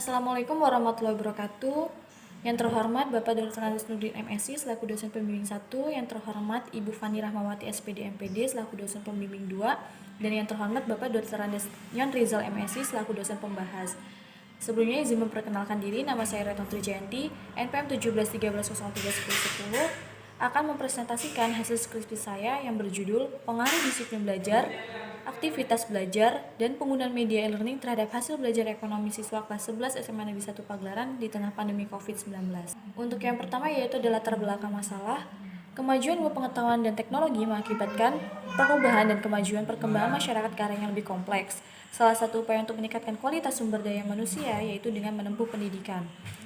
Assalamualaikum warahmatullahi wabarakatuh. Yang terhormat Bapak Dr. Andes Nurdin MSI selaku dosen pembimbing 1, yang terhormat Ibu Fani Rahmawati SPD MPD selaku dosen pembimbing 2, dan yang terhormat Bapak Dr. Andes Nyon Rizal MSI selaku dosen pembahas. Sebelumnya izin memperkenalkan diri, nama saya Retno Trijanti, NPM 1713031010, akan mempresentasikan hasil skripsi saya yang berjudul Pengaruh Disiplin Belajar, Aktivitas Belajar, dan Penggunaan Media e-learning terhadap hasil belajar ekonomi siswa kelas 11 SMA Negeri 1 Pagelaran di tengah pandemi COVID-19. Untuk yang pertama yaitu adalah latar belakang masalah. Kemajuan ilmu pengetahuan dan teknologi mengakibatkan perubahan dan kemajuan perkembangan masyarakat ke arah yang lebih kompleks. Salah satu upaya untuk meningkatkan kualitas sumber daya manusia yaitu dengan menempuh pendidikan.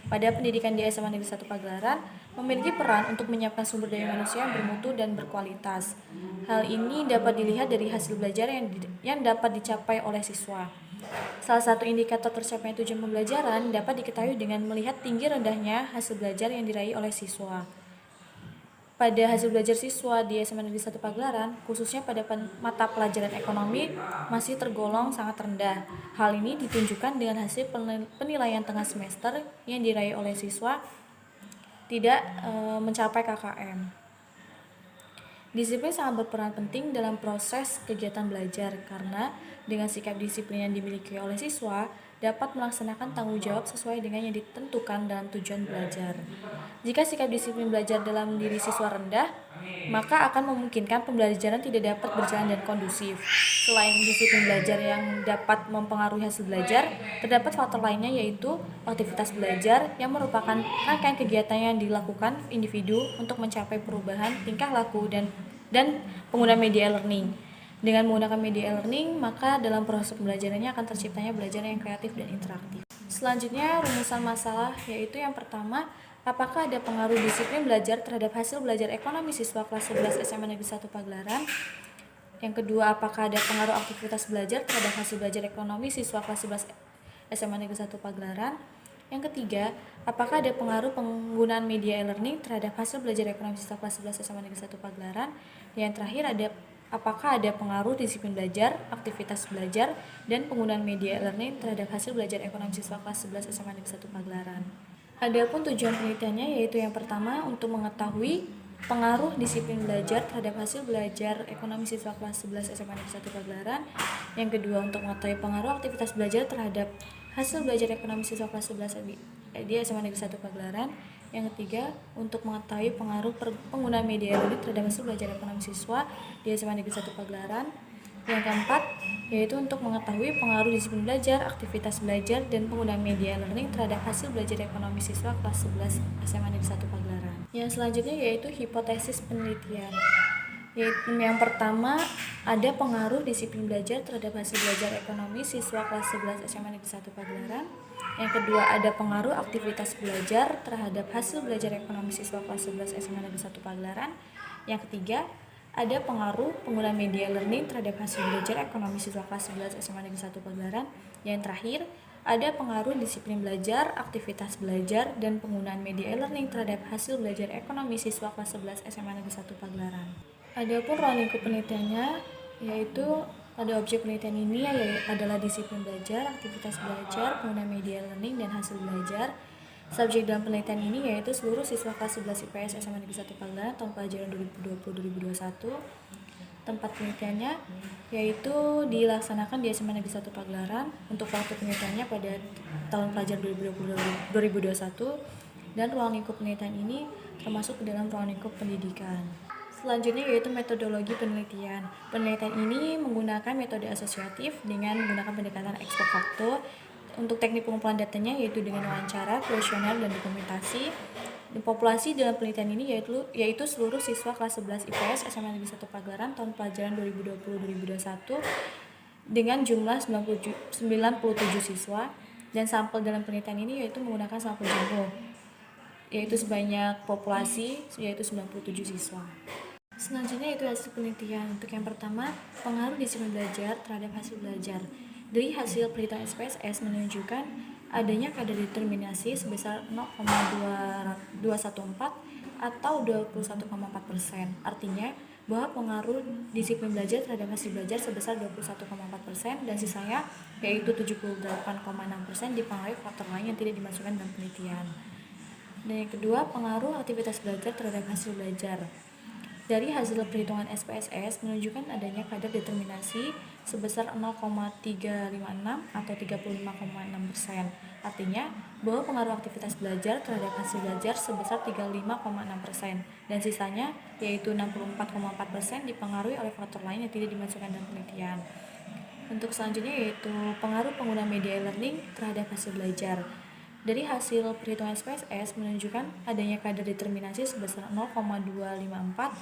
Pada pendidikan di SMA Negeri 1 Pagelaran memiliki peran untuk menyiapkan sumber daya manusia yang bermutu dan berkualitas. Hal ini dapat dilihat dari hasil belajar yang dapat dicapai oleh siswa. Salah satu indikator tercapainya tujuan pembelajaran dapat diketahui dengan melihat tinggi rendahnya hasil belajar yang diraih oleh siswa. Pada hasil belajar siswa di SMA Negeri 1 Pagelaran, khususnya pada mata pelajaran ekonomi, masih tergolong sangat rendah. Hal ini ditunjukkan dengan hasil penilaian tengah semester yang diraih oleh siswa tidak mencapai KKM. Disiplin sangat berperan penting dalam proses kegiatan belajar karena dengan sikap disiplin yang dimiliki oleh siswa dapat melaksanakan tanggung jawab sesuai dengan yang ditentukan dalam tujuan belajar. Jika sikap disiplin belajar dalam diri siswa rendah, maka akan memungkinkan pembelajaran tidak dapat berjalan dan kondusif. Selain disiplin belajar yang dapat mempengaruhi hasil belajar, terdapat faktor lainnya yaitu aktivitas belajar yang merupakan rangkaian kegiatan yang dilakukan individu untuk mencapai perubahan tingkah laku dan penggunaan media e-learning. Dengan menggunakan media e-learning, maka dalam proses pembelajarannya akan terciptanya belajar yang kreatif dan interaktif. Selanjutnya, rumusan masalah yaitu yang pertama, apakah ada pengaruh disiplin belajar terhadap hasil belajar ekonomi siswa kelas 11 SMA Negeri 1 Pagelaran? Yang kedua, apakah ada pengaruh aktivitas belajar terhadap hasil belajar ekonomi siswa kelas 11 SMA Negeri 1 Pagelaran? Yang ketiga, apakah ada pengaruh penggunaan media e-learning terhadap hasil belajar ekonomi siswa kelas 11 SMA Negeri 1 Pagelaran? Yang terakhir, apakah ada pengaruh disiplin belajar, aktivitas belajar, dan penggunaan media e-learning terhadap hasil belajar ekonomi siswa kelas 11 SMA Negeri 1 Pagelaran? Adapun tujuan penelitiannya yaitu yang pertama untuk mengetahui pengaruh disiplin belajar terhadap hasil belajar ekonomi siswa kelas 11 SMA Negeri 1 Pagelaran. Yang kedua untuk mengetahui pengaruh aktivitas belajar terhadap hasil belajar ekonomi siswa kelas 11 di SMA Negeri 1 Pagelaran. Yang ketiga untuk mengetahui pengaruh penggunaan media e-learning terhadap hasil belajar ekonomi siswa di SMA Negeri 1 Pagelaran. Yang keempat yaitu untuk mengetahui pengaruh disiplin belajar, aktivitas belajar, dan penggunaan media e-learning terhadap hasil belajar ekonomi siswa kelas 11 SMA Negeri 1 Pagelaran. Yang selanjutnya yaitu hipotesis penelitian. Yaitu yang pertama, ada pengaruh disiplin belajar terhadap hasil belajar ekonomi siswa kelas 11 SMA Negeri 1 Pagelaran. Yang kedua, ada pengaruh aktivitas belajar terhadap hasil belajar ekonomi siswa kelas 11 SMA Negeri 1 Pagelaran. Yang ketiga, ada pengaruh penggunaan media learning terhadap hasil belajar ekonomi siswa kelas 11 SMA Negeri 1 Pagelaran. Yang terakhir, ada pengaruh disiplin belajar, aktivitas belajar, dan penggunaan media e-learning terhadap hasil belajar ekonomi siswa kelas 11 SMA Negeri 1 Pagelaran. Adapun ruang lingkup penelitiannya yaitu pada objek penelitian ini adalah disiplin belajar, aktivitas belajar, penggunaan media learning, dan hasil belajar. Subjek dalam penelitian ini yaitu seluruh siswa kelas 11 IPS SMA Negeri 1 Pagelaran tahun pelajaran 2020-2021. Tempat penelitiannya yaitu dilaksanakan di SMA Negeri 1 Pagelaran. Untuk waktu penelitiannya pada tahun pelajaran 2020-2021, dan ruang lingkup penelitian ini termasuk ke dalam ruang lingkup pendidikan. Selanjutnya yaitu metodologi penelitian. Penelitian ini menggunakan metode asosiatif dengan menggunakan pendekatan ex post facto. Untuk teknik pengumpulan datanya yaitu dengan wawancara, kuesioner, dan dokumentasi. Dan populasi dalam penelitian ini yaitu seluruh siswa kelas 11 IPS SMA Negeri 1 Pagelaran tahun pelajaran 2020-2021 dengan jumlah 97 siswa, dan sampel dalam penelitian ini yaitu menggunakan sampel jumbo yaitu sebanyak populasi yaitu 97 siswa. Selanjutnya itu hasil penelitian. Untuk yang pertama, pengaruh disiplin belajar terhadap hasil belajar. Dari hasil perhitungan SPSS menunjukkan adanya kadar determinasi sebesar 0,214 atau 21,4%. Artinya, bahwa pengaruh disiplin belajar terhadap hasil belajar sebesar 21,4% dan sisanya yaitu 78,6% dipengaruhi faktor lain yang tidak dimasukkan dalam penelitian. Dan yang kedua, pengaruh aktivitas belajar terhadap hasil belajar. Dari hasil perhitungan SPSS menunjukkan adanya kadar determinasi sebesar 0,356 atau 35,6%. Artinya bahwa pengaruh aktivitas belajar terhadap hasil belajar sebesar 35,6% dan sisanya yaitu 64,4% dipengaruhi oleh faktor lain yang tidak dimasukkan dalam penelitian. Untuk selanjutnya yaitu pengaruh pengguna media e-learning terhadap hasil belajar. Dari hasil perhitungan SPSS menunjukkan adanya kadar determinasi sebesar 0,254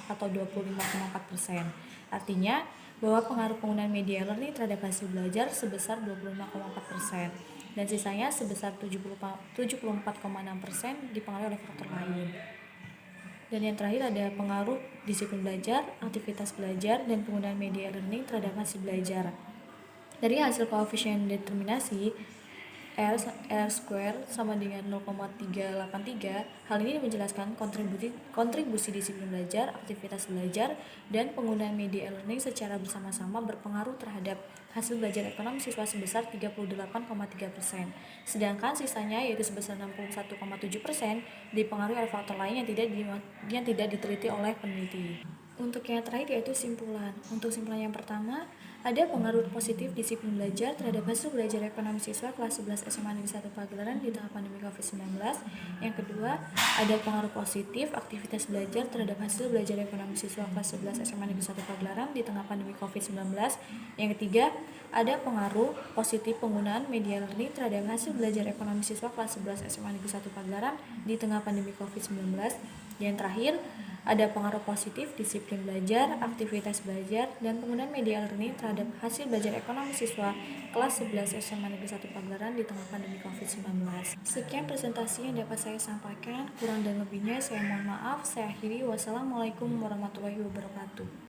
atau 25,4%. Artinya bahwa pengaruh penggunaan media learning terhadap hasil belajar sebesar 25,4% dan sisanya sebesar 74,6% dipengaruhi oleh faktor lain. Dan yang terakhir ada pengaruh disiplin belajar, aktivitas belajar, dan penggunaan media learning terhadap hasil belajar. Dari hasil koefisien determinasi R square sama dengan 0,383. Hal ini menjelaskan kontribusi disiplin belajar, aktivitas belajar, dan penggunaan media e-learning secara bersama-sama berpengaruh terhadap hasil belajar ekonomi siswa sebesar 38,3%. Sedangkan sisanya yaitu sebesar 61,7% dipengaruhi oleh faktor lain yang tidak diteliti oleh peneliti. Untuk yang terakhir yaitu simpulan. Untuk simpulan yang pertama, ada pengaruh positif disiplin belajar terhadap hasil belajar ekonomi siswa kelas 11 SMA Negeri 1 Pagelaran di tengah pandemi COVID-19. Yang kedua, ada pengaruh positif aktivitas belajar terhadap hasil belajar ekonomi siswa kelas 11 SMA Negeri 1 Pagelaran di tengah pandemi COVID-19. Yang ketiga, ada pengaruh positif penggunaan media learning terhadap hasil belajar ekonomi siswa kelas 11 SMA Negeri 1 Pagelaran di tengah pandemi COVID-19. Yang terakhir, ada pengaruh positif disiplin belajar, aktivitas belajar, dan penggunaan media learning terhadap hasil belajar ekonomi siswa kelas 11 SMA Negeri 1 Pagelaran di tengah pandemi COVID-19. Sekian presentasi yang dapat saya sampaikan. Kurang dan lebihnya saya mohon maaf. Saya akhiri. Wassalamualaikum warahmatullahi wabarakatuh.